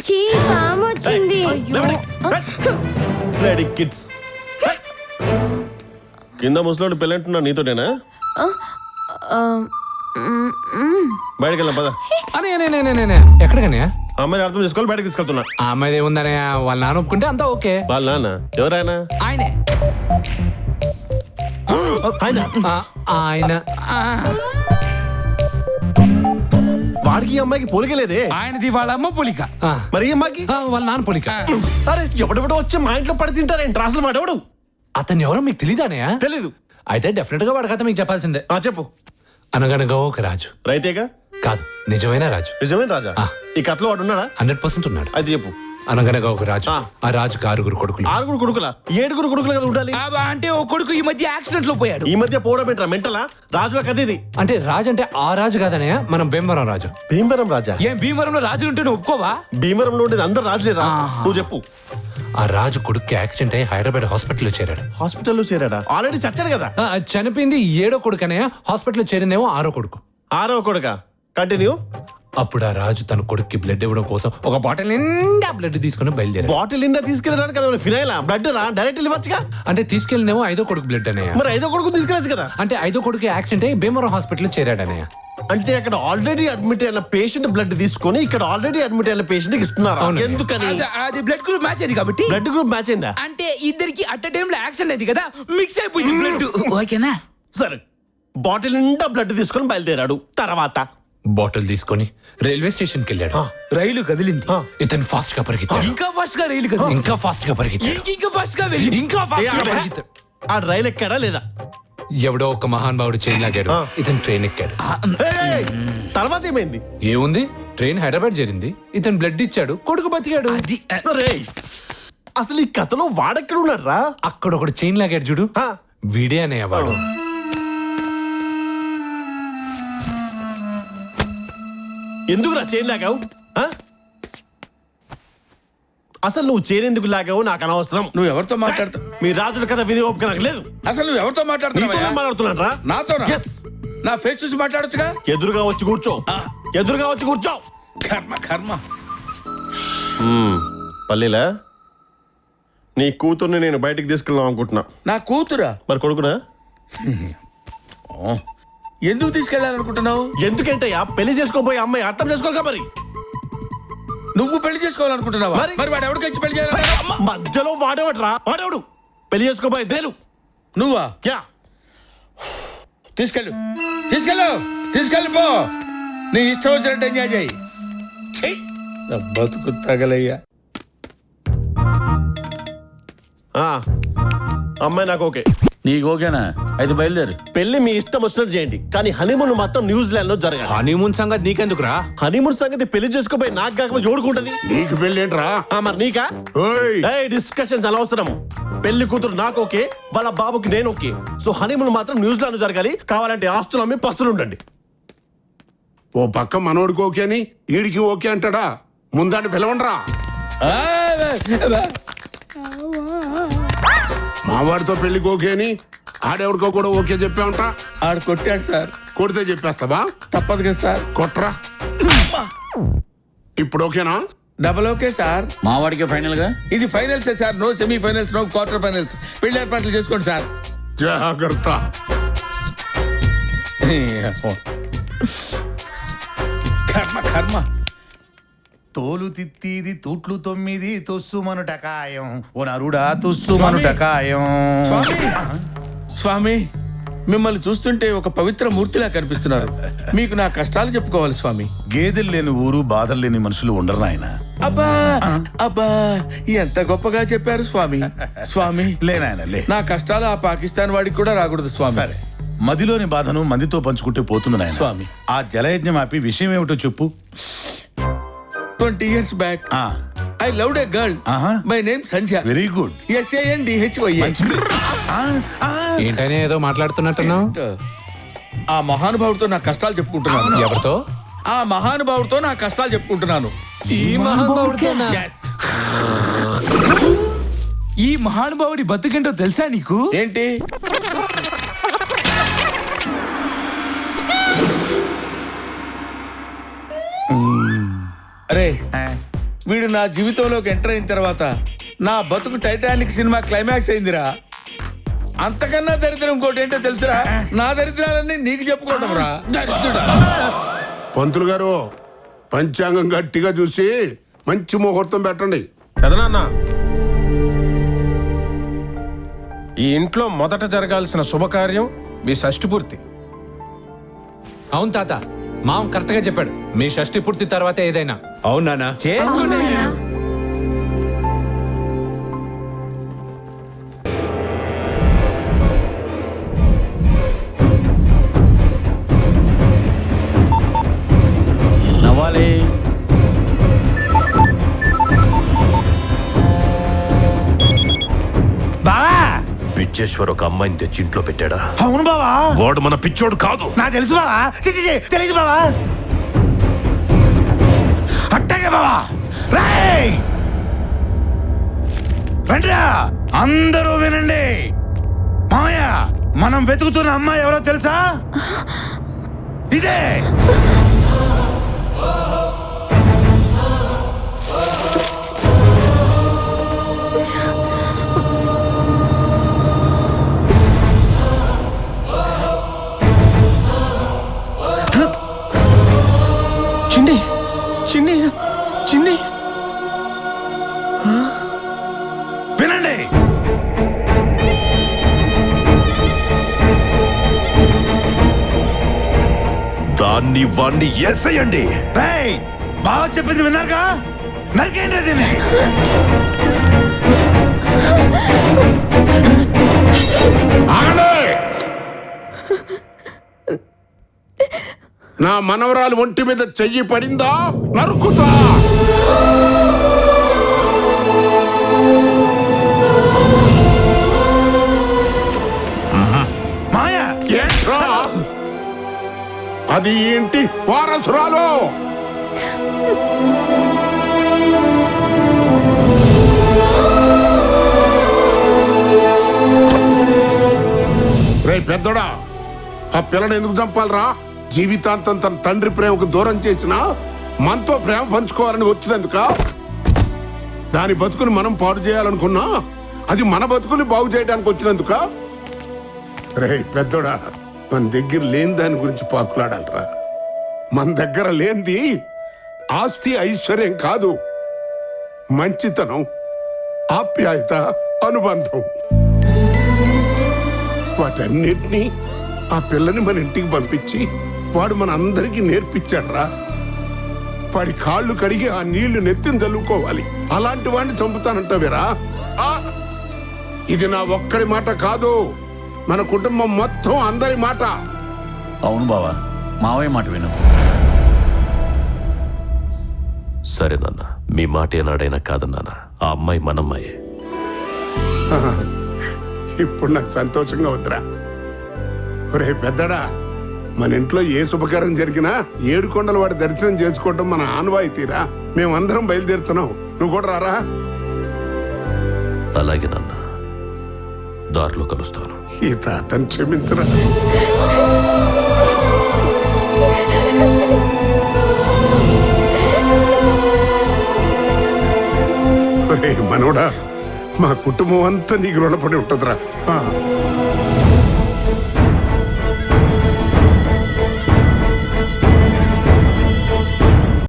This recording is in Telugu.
చీ పాము వచ్చింది. కిడ్స్ కింద ముసలోడు పెళ్ళంటున్నా నీతోనేనా? బయటకు వెళ్ళా పద. ఎక్కడికనే అమ్మాయిని అర్థం చేసుకోవాలి, బయటకు తీసుకెళ్తున్నా. ఆ అమ్మాయి ఏముందనే వాళ్ళ నాన్న ఒప్పుకుంటే అంతా ఓకే. వాళ్ళ నాన్న ఎవరైనా? ఆయనే ఆయన ఆయన వాడికి ఈ అమ్మాయికి పోలికలేదే. ఆయనది వాళ్ళ అమ్మ పోలిక. మరి ఈ అమ్మాయికి వాళ్ళ నాన్న పోలిక. అరే ఎవడెవడో వచ్చి మా ఇంట్లో పడి తింటారేంటి? అసలు వాడెవడు? అతన్ని ఎవరో మీకు తెలీదానయా? తెలీదు. అయితే డెఫినెట్ గా వాడి కథ మీకు చెప్పాల్సిందే. చెప్పు. అనగనగా ఒక రాజు. రైతేగా? కాదు, నిజమైన రాజు. నిజమైన రాజా? ఈ కథలో వాడు ఉన్నాడా? 100% ఉన్నాడు. అయితే చెప్పు. అనగనగా ఒక రాజు. ఆ రాజుకి 6 కొడుకులు. 6 కొడుకులా? 7 కొడుకులు కదా ఉండాలి. అంటే ఓ కొడుకు ఈ మధ్య యాక్సిడెంట్ లో పోయాడు. ఈ మధ్య పోవడం ఏంట్రా మెంటలా? రాజుల కథ ఇది. అంటే రాజు అంటే ఆ రాజు కాదనయ్య, మనం భీమవరం రాజు. భీమవరం రాజా? ఏం భీమవరంలో రాజులు ఉంటే నువ్వు ఒప్పుకోవా? భీమవరంలో ఉండేది అందరు రాజులేరా? నువ్వు చెప్పు. ఆ రాజు కొడుక్కి యాక్సిడెంట్ అయ్యి హైదరాబాద్ హాస్పిటల్లో చేరాడు. హాస్పిటల్లో చేరాడా? ఆల్రెడీ చచ్చాడు కదా. చనిపోయింది 7వ కొడుకు అనయ్య. హాస్పిటల్లో చేరిందేమో 6వ కొడుకు. 6వ కొడుక? కంటిన్యూ. అప్పుడు ఆ రాజు తన కొడుక్కి బ్లడ్ ఇవ్వడం కోసం ఒక బాటిల్ నిండా బ్లడ్ తీసుకుని బయలుదేరాడు. బాటిల్ నిండా తీసుకెళ్ళడానికి కదా ఫినైల్ బ్లడ్ రా డైరెక్ట్ ఇవ్వచ్చుగా. అంటే తీసుకెళ్ళినేమో 5వ కొడుకు బ్లడ్ అనయ్య. మరి 5వ కొడుకు తీసుకెళ్ళచ్చు కదా. అంటే 5వ కొడుకు యాక్సిడెంట్ అయ్యి భీమవరం హాస్పిటల్లో చేరాడనయ్య. అంటే అక్కడ ఆల్రెడీ అడ్మిట్ అయిన పేషెంట్ బ్లడ్ తీసుకొని ఇక్కడ ఆల్రెడీ అడ్మిట్ అయిన పేషెంట్ ఇస్తున్నారు. ఎందుకని? అది బ్లడ్ గ్రూప్ మ్యాచ్ అయింది కాబట్టి. బ్లడ్ గ్రూప్ మ్యాచ్ అయిందా? అంటే ఇద్దరికి అట్ టైం లో యాక్సిడెంట్ అయింది కదా, మిక్స్ అయిపోయింది బ్లడ్. ఓకేనా? సరే, బాటిల్ నిండా బ్లడ్ తీసుకొని బయలుదేరాడు. తర్వాత బాటిల్ తీసుకొని రైల్వే స్టేషన్ కి వెళ్ళాడు. రైలు కదిలింది. ఇతను ఫాస్ట్ గా పరిగెత్తాడు. ఇంకా ఫాస్ట్ గా రైలు కదిలింది. ఇంకా ఫాస్ట్ గా పరిగెత్తాడు. ఇంకా ఫాస్ట్ గా వెళ్ళి ఇంకా ఫాస్ట్ గా పరిగెత్తాడు. ఆ రైలు ఎక్కాడా లేదా? ఎవడో ఒక మహాన్ భావుడు చైన్ లాగాడు. ఇతను ట్రైన్ ఎక్కాడు. తర్వాత ఏమైంది? ఏముంది, ట్రైన్ హైదరాబాద్ చేరింది. ఇతను బ్లడ్ ఇచ్చాడు, కొడుకు బతికాడు. అసలు ఈ కథలో వాడెక్కడ ఉన్నారా? అక్కడ ఒకడు చైన్ లాగాడు చూడు, వీడే అనేవాడు. ఎందుకు రా చైన్ లాగావు? అసలు నువ్వు చైన్ ఎందుకు లాగావు నాకు అనవసరం. నువ్వు ఎవరితో మాట్లాడుతావు? మీ రాజుల కథ విని ఓపిక నాకు లేదు. అసలు నువ్వు ఎవరితో మాట్లాడుతున్నాను రా? నాతో? నా ఫేస్ చూసి మాట్లాడొచ్చుగా. ఎదురుగా వచ్చి కూర్చో. ఎదురుగా వచ్చి కూర్చో. కర్మ కర్మ. పల్లీలా, నీ కూతుర్ని నేను బయటికి తీసుకెళ్దాం అనుకుంటున్నా. నా కూతురా? మరి కొడుకునా? ఎందుకు తీసుకెళ్ళాలనుకుంటున్నావు? ఎందుకంటయ్యా పెళ్లి చేసుకోబోయే అమ్మాయి అర్థం చేసుకోగా. మరి నువ్వు పెళ్లి చేసుకోవాలనుకుంటున్నావా? మరి వాడు ఎవరికి వచ్చి పెళ్లి చేయాలి? మధ్యలో వాడేవాడ్రా? వాడేవాడు పెళ్లి చేసుకోబోయే దేలు. నువ్వా? తీసుకెళ్ళు తీసుకెళ్ళు తీసుకెళ్ళిపో. నీ ఇష్టం వచ్చినట్టు ఎంజాయ్ చేయి. బతుకు తగలయ్యా. అమ్మాయి నాకు ఓకే. నీకు ఓకేనా? అయితే బయలుదేరు. పెళ్లి మీ ఇష్టం వచ్చినట్టు చేయండి, కానీ హనీమూన్ మాత్రం న్యూజిలాండ్ లో జరగాలి. హనీమూన్ సంగతి నీకెందుకురా? హనీమూన్ సంగతి పెళ్లి చేసుకోపోయి నాకు కాకపోతే జోడుకుంటది. నీకు పెళ్లి ఏంట్రా? మరి నీకా? డిస్కషన్స్ అనవసరం. పెళ్లి కూతురు నాకు ఓకే, వాళ్ళ బాబుకి నేను ఓకే. సో హనీమూన్ మాత్రం న్యూజిలాండ్ జరగాలి. కావాలంటే ఆస్తులు అమ్మి పస్తులు ఉండండి. ఓ పక్క మనోడికి ఓకే అని ఈడికి ఓకే అంటాడా? ముందాన్ని పిలవండ్రా. మావాడితో పెళ్లికి ఓకే అని ఆడెవడికో కూడా ఓకే చెప్పామంట. ఆడు కొట్టాడు సార్. కొడితే చెప్పేస్తావా? తప్పదు కదా సార్. కొట్రా. ఇప్పుడు ఓకేనా? Double okay sir. మావాడికి ఫైనల్ గా ఇది finals sir. No semi finals, no quarter finals. పెళ్లి ఏర్పాట్లు చేసుకోండి సార్. జాగ్రత్త. కర్మ కర్మ. తోలు తిత్తిది తూట్లు 9 తొస్సుమనుటకాయం ఓ నరుడా తొస్సుమనుటకాయం. స్వామి, మిమ్మల్ని చూస్తుంటే ఒక పవిత్ర మూర్తిలా కనిపిస్తున్నారు. మీకు నా కష్టాలు చెప్పుకోవాలి స్వామి. గేదెలు లేని ఊరు బాధలు లేని మనుషులు ఉండరు నాయన. అబ్బా అబ్బా, ఎంత గొప్పగా చెప్పారు స్వామి. స్వామి లేనాయన లే. నా కష్టాలు ఆ పాకిస్తాన్ వాడికి కూడా రాకూడదు స్వామి. సరే, మదిలోని బాధను మందితో పంచుకుంటే పోతుంది నాయన. స్వామి, ఆ జలయజ్ఞం ఆపి విషయం ఏమిటో చెప్పు. 20 years back I loved a girl. My name Sanjay. Very good. SANDHY. ఏంటనే ఏదో మాట్లాడుతున్నట్టున్నావు? ఆ మహానుభావుడితో నా కష్టాలు చెప్పుకుంటున్నాను. ఎవరితో? ఆ మహానుభావుడితో నా కష్టాలు చెప్పుకుంటున్నాను. ఈ మహానుభావుడి బతుకేంటో తెలుసా నీకు? ఏంటి? అరే, వీడు నా జీవితంలోకి ఎంటర్ అయిన తర్వాత నా బతుకు టైటానిక్ సినిమా క్లైమాక్స్ అయిందిరా. అంతకన్నా దరిద్రం ఇంకోటి ఏంటో తెలుసురా? నా దరిద్రాలన్నీ నీకు చెప్పుకోవడం రా దరిద్రుడా. పంతులు గారు పంచాంగం గట్టిగా చూసి మంచి ముహూర్తం పెట్టండి. పెదనాన్న, ఈ ఇంట్లో మొదట జరగాల్సిన శుభకార్యం మీ షష్ఠి పూర్తి. అవును తాత, మామ కరెక్ట్ గా చెప్పాడు. మీ షష్టి పూర్తి తర్వాత ఏదైనా. అవునా చేసుకోండి. నవ్వాలి. బావా, పిచ్చేశ్వర్ ఒక అమ్మాయిని తెచ్చి ఇంట్లో పెట్టాడా? అవును బావా, వాడు మన పిచ్చోడు కాదు. నాకు తెలుసు బావా. తెలియదు బావా. అట్టగే బావా. రేయ్, రండిరా అందరూ వినండి. మామయ్య, మనం వెతుకుతున్న అమ్మాయి ఎవరో తెలుసా? ఇదే. చిన్ని చిన్ని చిన్ని వినండి. దాన్ని వాణ్ణి ఏసేయండి. రేయ్, బాగా చెప్పింది విన్నారుగా, నరికేంటి దీన్ని. ఆగండి! నా మనవరాలు ఒంటి మీద చెయ్యి పడిందా నరుకుతా. మాయ, ఏంట్రా? అది ఏంటి వారసురాలు? రే పెద్దోడా, ఆ పిల్లని ఎందుకు చంపాలరా? జీవితాంతం తన తండ్రి ప్రేమకు దూరం చేసినా మనతో ప్రేమ పంచుకోవాలని వచ్చినందుక? దాని బతుకుని మనం పాడు చేయాలనుకున్నా అది మన బతుకుని బాగు చేయడానికి వచ్చినందుక? రే పెద్దోడా, మన దగ్గర లేని దాని గురించి పాకులాడాలరా. మన దగ్గర లేనిది ఆస్తి ఐశ్వర్యం కాదు, మంచితనం, ఆప్యాయత, అనుబంధం. వాటన్నిటినీ ఆ పిల్లని మన ఇంటికి పంపించి వాడు మన అందరికీ నేర్పించాడురా. వాడి కాళ్ళు కడిగి ఆ నీళ్లు నెత్తిని చల్లుకోవాలి. అలాంటి వాడిని చంపుతానంటావేరా? ఇది నా ఒక్కడి మాట కాదు, మన కుటుంబం మొత్తం అందరి మాట. అవును బావా, మావయ్య మాట విను. సరే నాన్న, మీ మాట ఏనాడైనా కాదన్నానా? ఆ అమ్మాయి మనమ్మాయే. ఇప్పుడు నాకు సంతోషంగా ఉందిరా. ఒరే పెద్దడా, మన ఇంట్లో ఏ శుభకార్యం జరిగినా ఏడుకొండల వాడి దర్శనం చేసుకోవడం మన ఆనవాయితీరా. మేమందరం బయలుదేరుతున్నాం, నువ్వు కూడా రారా. అలాగే నాన్న, దారిలో కలుస్తాను. ఈ తాతను క్షమించరా. ఒరే మనోడా, మా కుటుంబం అంతా నీకు రుణపడి ఉంటుందిరా.